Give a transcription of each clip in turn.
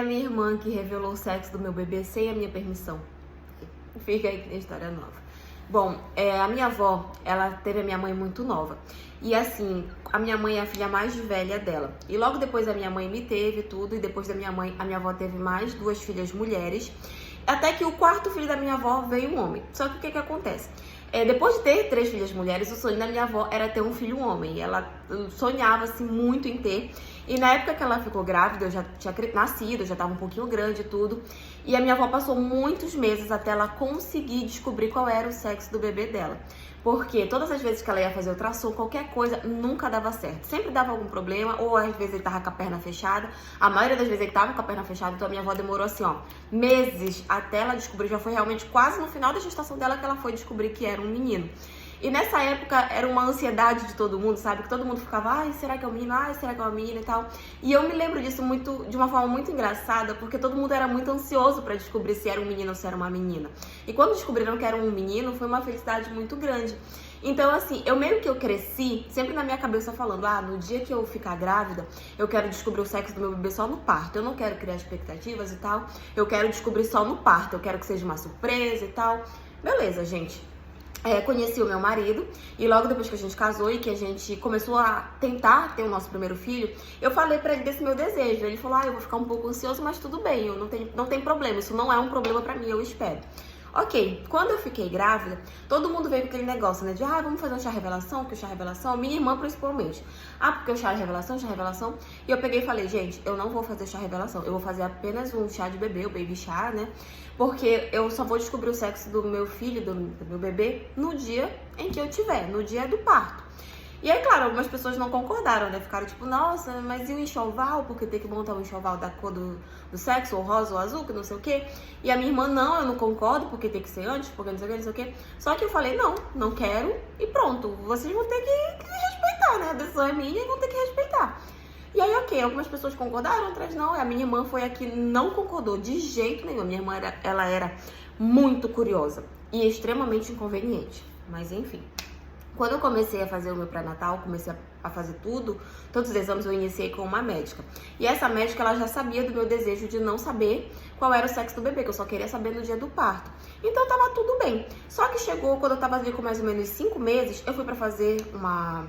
A minha irmã que revelou o sexo do meu bebê sem a minha permissão. Fica aí que tem história nova. Bom, a minha avó, ela teve a minha mãe muito nova. E assim, a minha mãe é a filha mais velha dela. E logo depois a minha mãe me teve tudo. E depois da minha mãe, a minha avó teve mais 2 filhas mulheres. Até que o 4º filho da minha avó veio um homem. Só que o que acontece? Depois de ter 3 filhas mulheres, o sonho da minha avó era ter um filho homem. E ela sonhava assim, muito em ter. E na época que ela ficou grávida, eu já tinha nascido, eu já estava um pouquinho grande e tudo. E a minha avó passou muitos meses até ela conseguir descobrir qual era o sexo do bebê dela. Porque todas as vezes que ela ia fazer ultrassom, qualquer coisa nunca dava certo. Sempre dava algum problema, ou às vezes ele tava com a perna fechada. A maioria das vezes ele tava com a perna fechada, então a minha avó demorou assim, meses até ela descobrir. Já foi realmente quase no final da gestação dela que ela foi descobrir que era um menino. E nessa época era uma ansiedade de todo mundo, sabe? Que todo mundo ficava, ai, será que é um menino? Ai, será que é uma menina e tal. E eu me lembro disso de uma forma muito engraçada, porque todo mundo era muito ansioso pra descobrir se era um menino ou se era uma menina. E quando descobriram que era um menino, foi uma felicidade muito grande. Então, assim, eu cresci sempre na minha cabeça falando, no dia que eu ficar grávida, eu quero descobrir o sexo do meu bebê só no parto. Eu não quero criar expectativas e tal. Eu quero descobrir só no parto. Eu quero que seja uma surpresa e tal. Beleza, gente. Conheci o meu marido e logo depois que a gente casou e que a gente começou a tentar ter o nosso primeiro filho, eu falei pra ele desse meu desejo. Ele falou, eu vou ficar um pouco ansioso, mas tudo bem, não tem problema, isso não é um problema pra mim, eu espero. Ok, quando eu fiquei grávida, todo mundo veio com aquele negócio, né? De, vamos fazer um chá revelação, que o chá revelação, minha irmã principalmente. Porque o chá revelação. E eu peguei e falei, gente, eu não vou fazer chá revelação, eu vou fazer apenas um chá de bebê, o baby chá, né? Porque eu só vou descobrir o sexo do meu filho, do meu bebê, no dia em que eu tiver, no dia do parto. E aí, claro, algumas pessoas não concordaram, né? Ficaram tipo, nossa, mas e o enxoval? Porque tem que montar um enxoval da cor do sexo, ou rosa ou azul, que não sei o quê. E a minha irmã, não, eu não concordo, porque tem que ser antes, porque não sei o quê, não sei o quê. Só que eu falei, não quero, e pronto. Vocês vão ter que respeitar, né? A decisão é minha e vão ter que respeitar. E aí, ok, algumas pessoas concordaram, outras não. E a minha irmã foi a que não concordou de jeito nenhum. Minha irmã, ela era muito curiosa e extremamente inconveniente. Mas enfim. Quando eu comecei a fazer o meu pré-natal, comecei a fazer todos os exames eu iniciei com uma médica. E essa médica, ela já sabia do meu desejo de não saber qual era o sexo do bebê, que eu só queria saber no dia do parto. Então tava tudo bem. Só que chegou, quando eu tava ali com mais ou menos 5 meses, eu fui pra fazer uma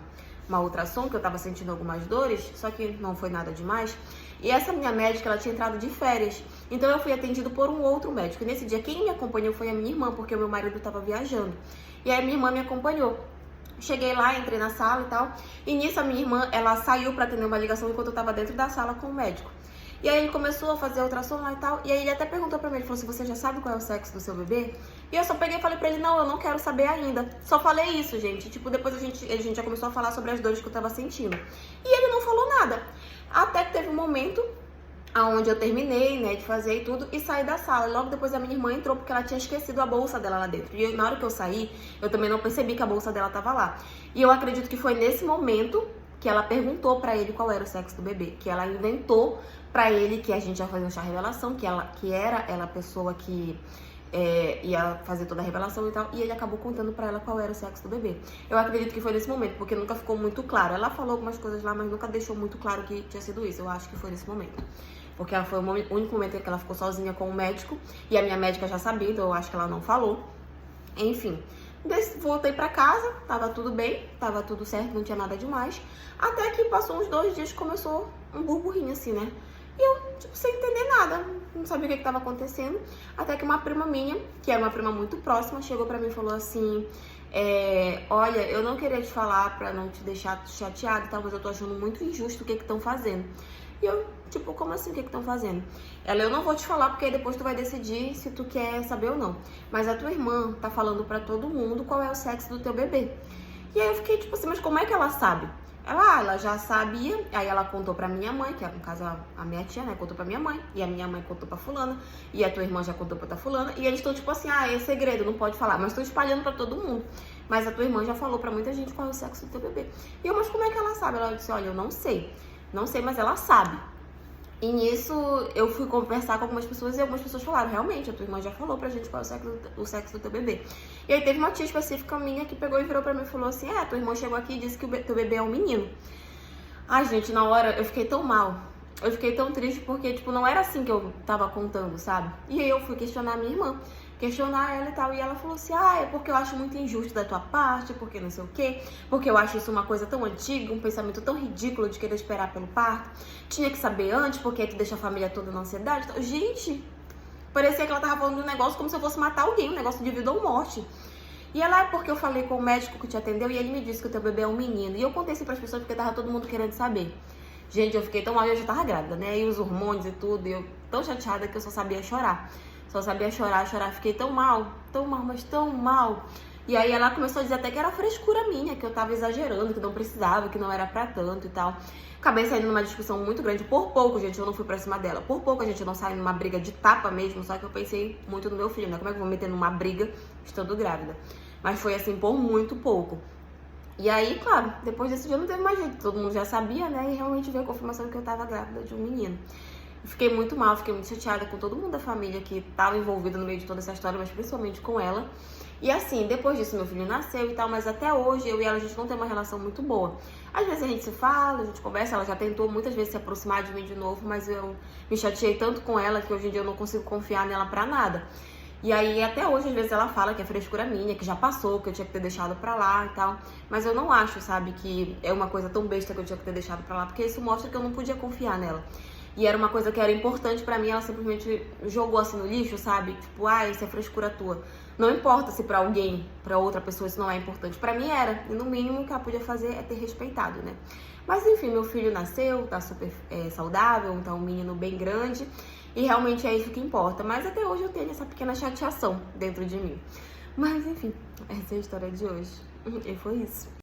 ultrassom, que eu tava sentindo algumas dores, só que não foi nada demais. E essa minha médica, ela tinha entrado de férias. Então eu fui atendido por um outro médico. E nesse dia, quem me acompanhou foi a minha irmã, porque o meu marido tava viajando. E aí a minha irmã me acompanhou. Cheguei lá, entrei na sala e tal. E nisso a minha irmã, ela saiu pra atender uma ligação enquanto eu tava dentro da sala com o médico. E aí ele começou a fazer a ultrassom lá e tal. E aí ele até perguntou pra mim, ele falou assim, você já sabe qual é o sexo do seu bebê? E eu só peguei e falei pra ele, não, eu não quero saber ainda. Só falei isso, gente. Tipo, depois a gente já começou a falar sobre as dores que eu tava sentindo. E ele não falou nada. Até que teve um momento onde eu terminei, né, de fazer e tudo, e saí da sala. E logo depois a minha irmã entrou, porque ela tinha esquecido a bolsa dela lá dentro. E na hora que eu saí, eu também não percebi que a bolsa dela tava lá. E eu acredito que foi nesse momento que ela perguntou pra ele qual era o sexo do bebê. Que ela inventou pra ele que a gente ia fazer um chá revelação, que era ela a pessoa que ia fazer toda a revelação e tal, e ele acabou contando pra ela qual era o sexo do bebê. Eu acredito que foi nesse momento, porque nunca ficou muito claro. Ela falou algumas coisas lá, mas nunca deixou muito claro que tinha sido isso. Eu acho que foi nesse momento. Porque ela foi o único momento em que ela ficou sozinha com o médico, e a minha médica já sabia, então eu acho que ela não falou. Enfim, voltei pra casa, tava tudo bem, tava tudo certo, não tinha nada demais. Até que passou uns 2 dias, começou um burburinho assim, né? E eu, tipo, sem entender nada, não sabia o que tava acontecendo. Até que uma prima minha, que era uma prima muito próxima, chegou pra mim e falou assim, olha, eu não queria te falar pra não te deixar chateada e tal, mas eu tô achando muito injusto o que estão fazendo. E eu, tipo, como assim, o que estão fazendo? Ela, eu não vou te falar, porque aí depois tu vai decidir se tu quer saber ou não. Mas a tua irmã tá falando pra todo mundo qual é o sexo do teu bebê. E aí eu fiquei, tipo assim, mas como é que ela sabe? Ela já sabia, aí ela contou pra minha mãe, que é, no caso, a minha tia, né, contou pra minha mãe, e a minha mãe contou pra fulana, e a tua irmã já contou pra tua fulana, e eles estão tipo assim, é segredo, não pode falar, mas estão espalhando pra todo mundo. Mas a tua irmã já falou pra muita gente qual é o sexo do teu bebê. E eu, mas como é que ela sabe? Ela disse, olha, eu não sei, mas ela sabe. E nisso eu fui conversar com algumas pessoas e algumas pessoas falaram, realmente, a tua irmã já falou pra gente qual é o sexo do teu bebê. E aí teve uma tia específica minha que pegou e virou pra mim e falou assim, a tua irmã chegou aqui e disse que o teu bebê é um menino. Ai, gente, na hora eu fiquei tão mal. eu fiquei tão triste porque, tipo, não era assim que eu tava contando, sabe? E aí eu fui questionar a minha irmã, questionar ela e tal, e ela falou assim, é porque eu acho muito injusto da tua parte, porque não sei o quê, porque eu acho isso uma coisa tão antiga, um pensamento tão ridículo de querer esperar pelo parto, tinha que saber antes, porque aí tu deixa a família toda na ansiedade. Então, gente, parecia que ela tava falando de um negócio como se eu fosse matar alguém, um negócio de vida ou morte. E ela, porque eu falei com o médico que te atendeu e ele me disse que o teu bebê é um menino. E eu contei isso pras pessoas porque tava todo mundo querendo saber. Gente, eu fiquei tão mal, eu já tava grávida, né? E os hormônios e tudo, e eu tão chateada que eu só sabia chorar. Só sabia chorar, chorar. Fiquei tão mal, mas tão mal. E aí ela começou a dizer até que era frescura minha, que eu tava exagerando, que não precisava, que não era pra tanto e tal. Acabei saindo numa discussão muito grande. Por pouco, gente, eu não fui pra cima dela. Por pouco a gente não saiu numa briga de tapa mesmo, só que eu pensei muito no meu filho, né? Como é que eu vou meter numa briga estando grávida? Mas foi assim, por muito pouco. E aí, claro, depois desse dia não teve mais jeito. Todo mundo já sabia, né? E realmente veio a confirmação que eu tava grávida de um menino. Eu fiquei muito mal, fiquei muito chateada com todo mundo da família que tava envolvido no meio de toda essa história, mas principalmente com ela. E assim, depois disso meu filho nasceu e tal, mas até hoje eu e ela, a gente não tem uma relação muito boa. Às vezes a gente se fala, a gente conversa, ela já tentou muitas vezes se aproximar de mim de novo, mas eu me chateei tanto com ela que hoje em dia eu não consigo confiar nela pra nada. E aí até hoje às vezes ela fala que é frescura minha, que já passou, que eu tinha que ter deixado pra lá e tal. Mas eu não acho, sabe, que é uma coisa tão besta que eu tinha que ter deixado pra lá, porque isso mostra que eu não podia confiar nela. E era uma coisa que era importante pra mim, ela simplesmente jogou assim no lixo, sabe? Tipo, isso é frescura tua. Não importa se pra alguém, pra outra pessoa isso não é importante. Pra mim era, e no mínimo o que ela podia fazer é ter respeitado, né? Mas enfim, meu filho nasceu, tá super saudável, então um menino bem grande. E realmente é isso que importa. Mas até hoje eu tenho essa pequena chateação dentro de mim. Mas enfim, essa é a história de hoje. E foi isso.